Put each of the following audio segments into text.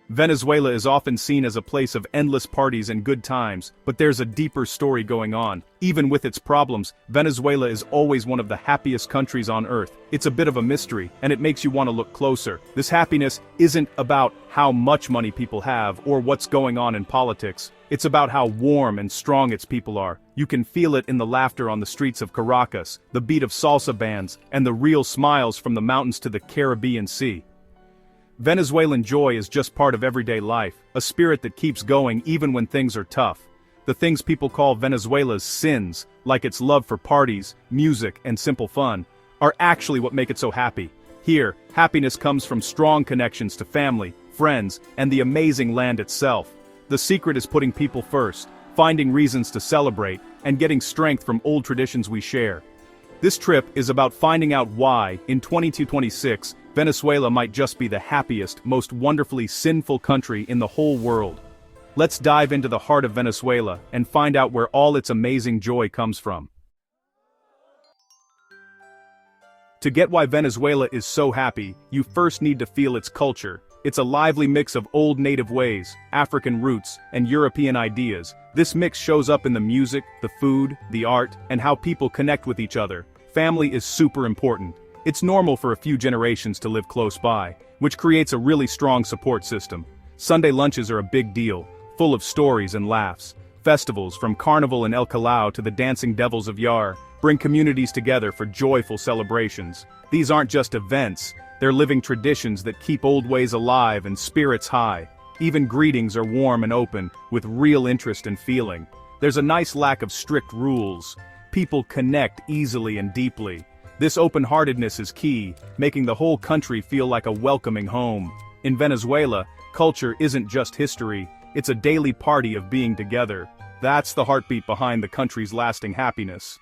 Venezuela is often seen as a place of endless parties and good times, but there's a deeper story going on. Even with its problems, Venezuela is always one of the happiest countries on earth. It's a bit of a mystery, and it makes you want to look closer. This happiness isn't about how much money people have or what's going on in politics. It's about how warm and strong its people are. You can feel it in the laughter on the streets of Caracas, the beat of salsa bands, and the real smiles from the mountains to the Caribbean Sea. Venezuelan joy is just part of everyday life, a spirit that keeps going even when things are tough. The things people call Venezuela's sins, like its love for parties, music, and simple fun, are actually what make it so happy. Here, happiness comes from strong connections to family, friends, and the amazing land itself. The secret is putting people first, finding reasons to celebrate, and getting strength from old traditions we share. This trip is about finding out why, in 2026, Venezuela might just be the happiest, most wonderfully sinful country in the whole world. Let's dive into the heart of Venezuela and find out where all its amazing joy comes from. To get why Venezuela is so happy, you first need to feel its culture. It's a lively mix of old native ways, African roots, and European ideas. This mix shows up in the music, the food, the art, and how people connect with each other. Family is super important. It's normal for a few generations to live close by, which creates a really strong support system. Sunday lunches are a big deal, full of stories and laughs. Festivals, from Carnival in El Callao to the Dancing Devils of Yar, bring communities together for joyful celebrations. These aren't just events, they're living traditions that keep old ways alive and spirits high. Even greetings are warm and open, with real interest and feeling. There's a nice lack of strict rules. People connect easily and deeply. This open-heartedness is key, making the whole country feel like a welcoming home. In Venezuela, culture isn't just history, it's a daily party of being together. That's the heartbeat behind the country's lasting happiness.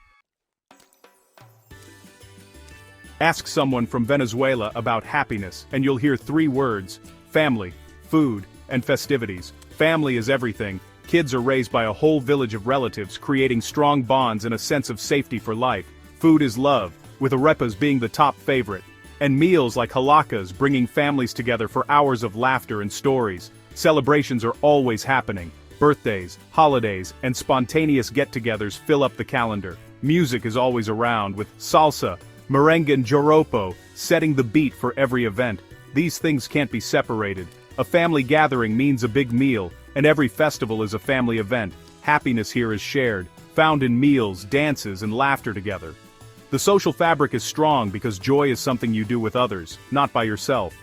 Ask someone from Venezuela about happiness, and you'll hear three words: family, food, and festivities. Family is everything. Kids are raised by a whole village of relatives, creating strong bonds and a sense of safety for life. Food is love, with arepas being the top favorite. And meals like halakas bringing families together for hours of laughter and stories. Celebrations are always happening. Birthdays, holidays, and spontaneous get-togethers fill up the calendar. Music is always around, with salsa, merengue and joropo setting the beat for every event. These things can't be separated. A family gathering means a big meal, and every festival is a family event. Happiness here is shared, found in meals, dances, and laughter together. The social fabric is strong because joy is something you do with others, not by yourself.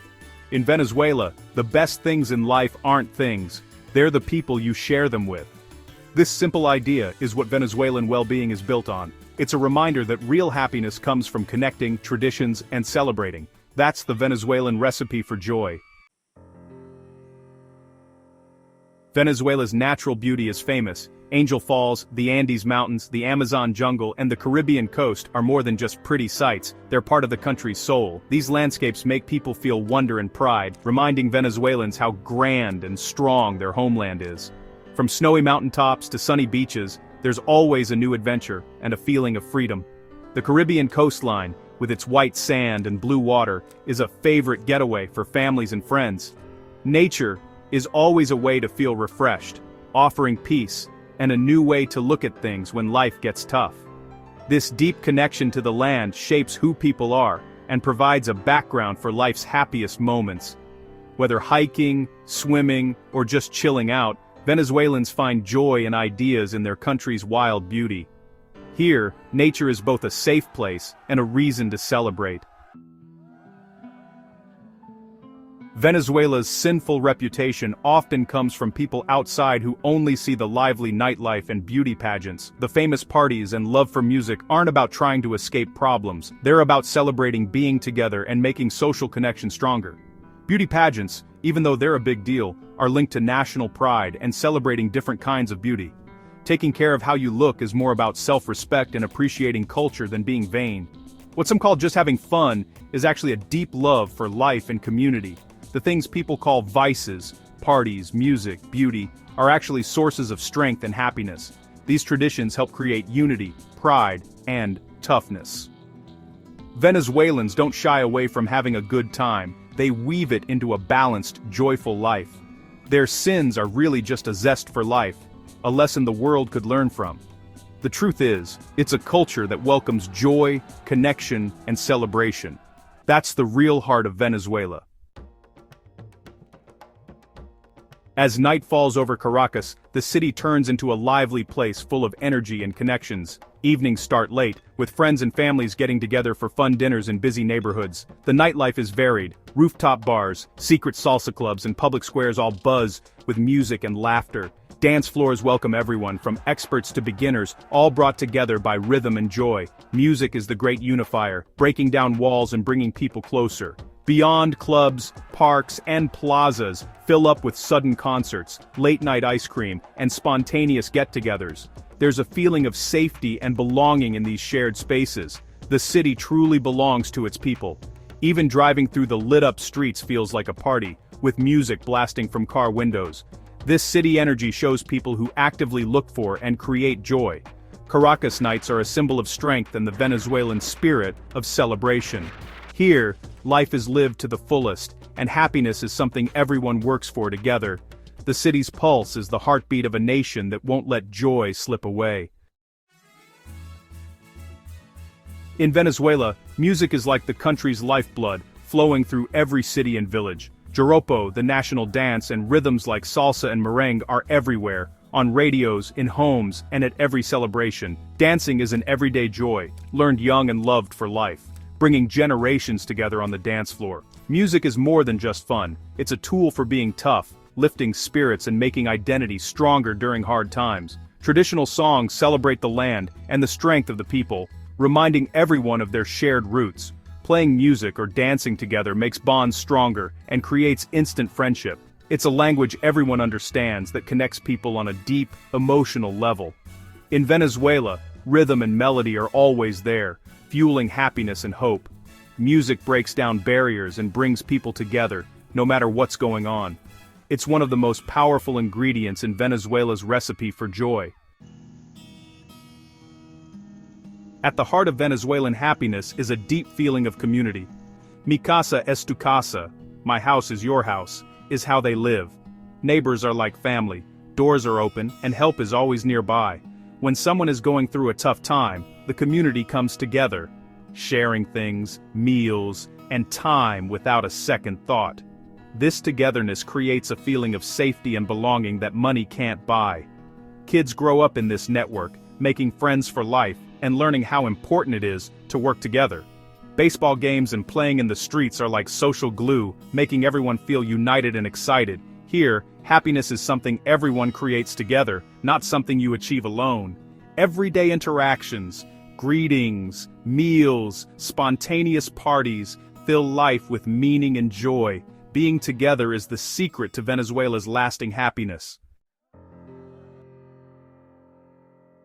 In Venezuela, the best things in life aren't things, they're the people you share them with. This simple idea is what Venezuelan well-being is built on. It's a reminder that real happiness comes from connecting, traditions, and celebrating. That's the Venezuelan recipe for joy. Venezuela's natural beauty is famous. Angel Falls, the Andes Mountains, the Amazon jungle, and the Caribbean coast are more than just pretty sights, they're part of the country's soul. These landscapes make people feel wonder and pride, reminding Venezuelans how grand and strong their homeland is. From snowy mountaintops to sunny beaches, there's always a new adventure and a feeling of freedom. The Caribbean coastline, with its white sand and blue water, is a favorite getaway for families and friends. Nature is always a way to feel refreshed, offering peace and a new way to look at things when life gets tough. This deep connection to the land shapes who people are and provides a background for life's happiest moments. Whether hiking, swimming, or just chilling out, Venezuelans find joy and ideas in their country's wild beauty. Here, nature is both a safe place and a reason to celebrate. Venezuela's sinful reputation often comes from people outside who only see the lively nightlife and beauty pageants. The famous parties and love for music aren't about trying to escape problems, they're about celebrating being together and making social connection stronger. Beauty pageants, even though they're a big deal, are linked to national pride and celebrating different kinds of beauty. Taking care of how you look is more about self-respect and appreciating culture than being vain. What some call just having fun is actually a deep love for life and community. The things people call vices, parties, music, beauty, are actually sources of strength and happiness. These traditions help create unity, pride, and toughness. Venezuelans don't shy away from having a good time, they weave it into a balanced, joyful life. Their sins are really just a zest for life, a lesson the world could learn from. The truth is, it's a culture that welcomes joy, connection, and celebration. That's the real heart of Venezuela. As night falls over Caracas, the city turns into a lively place full of energy and connections. Evenings start late, with friends and families getting together for fun dinners in busy neighborhoods. The nightlife is varied: rooftop bars, secret salsa clubs, and public squares all buzz with music and laughter. Dance floors welcome everyone, from experts to beginners, all brought together by rhythm and joy. Music is the great unifier, breaking down walls and bringing people closer. Beyond, clubs, parks, and plazas fill up with sudden concerts, late-night ice cream, and spontaneous get-togethers. There's a feeling of safety and belonging in these shared spaces. The city truly belongs to its people. Even driving through the lit-up streets feels like a party, with music blasting from car windows. This city energy shows people who actively look for and create joy. Caracas nights are a symbol of strength and the Venezuelan spirit of celebration. Here, life is lived to the fullest, and happiness is something everyone works for together. The city's pulse is the heartbeat of a nation that won't let joy slip away. In Venezuela, music is like the country's lifeblood, flowing through every city and village. Joropo, the national dance, and rhythms like salsa and merengue are everywhere, on radios, in homes, and at every celebration. Dancing is an everyday joy, learned young and loved for life, bringing generations together on the dance floor. Music is more than just fun, it's a tool for being tough, lifting spirits and making identity stronger during hard times. Traditional songs celebrate the land and the strength of the people, reminding everyone of their shared roots. Playing music or dancing together makes bonds stronger and creates instant friendship. It's a language everyone understands that connects people on a deep, emotional level. In Venezuela, rhythm and melody are always there, fueling happiness and hope. Music breaks down barriers and brings people together, no matter what's going on. It's one of the most powerful ingredients in Venezuela's recipe for joy. At the heart of Venezuelan happiness is a deep feeling of community. Mi casa es tu casa, my house is your house, is how they live. Neighbors are like family, doors are open, and help is always nearby. When someone is going through a tough time, the community comes together, sharing things, meals, and time without a second thought. This togetherness creates a feeling of safety and belonging that money can't buy. Kids grow up in this network, making friends for life, and learning how important it is to work together. Baseball games and playing in the streets are like social glue, making everyone feel united and excited. Here, happiness is something everyone creates together, not something you achieve alone. Everyday interactions, greetings, meals, spontaneous parties fill life with meaning and joy. Being together is the secret to Venezuela's lasting happiness.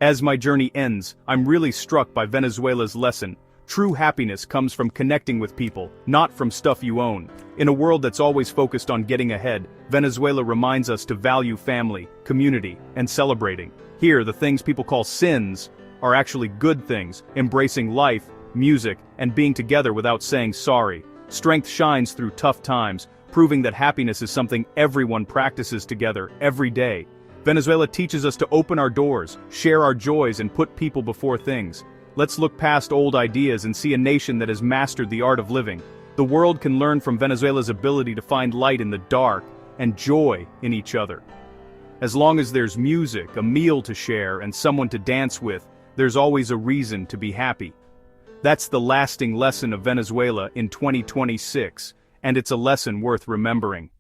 As my journey ends, I'm really struck by Venezuela's lesson. True happiness comes from connecting with people, not from stuff you own. In a world that's always focused on getting ahead, Venezuela reminds us to value family, community, and celebrating. Here, the things people call sins are actually good things, embracing life, music, and being together without saying sorry. Strength shines through tough times, proving that happiness is something everyone practices together every day. Venezuela teaches us to open our doors, share our joys, and put people before things. Let's look past old ideas and see a nation that has mastered the art of living. The world can learn from Venezuela's ability to find light in the dark and joy in each other. As long as there's music, a meal to share, and someone to dance with, there's always a reason to be happy. That's the lasting lesson of Venezuela in 2026, and it's a lesson worth remembering.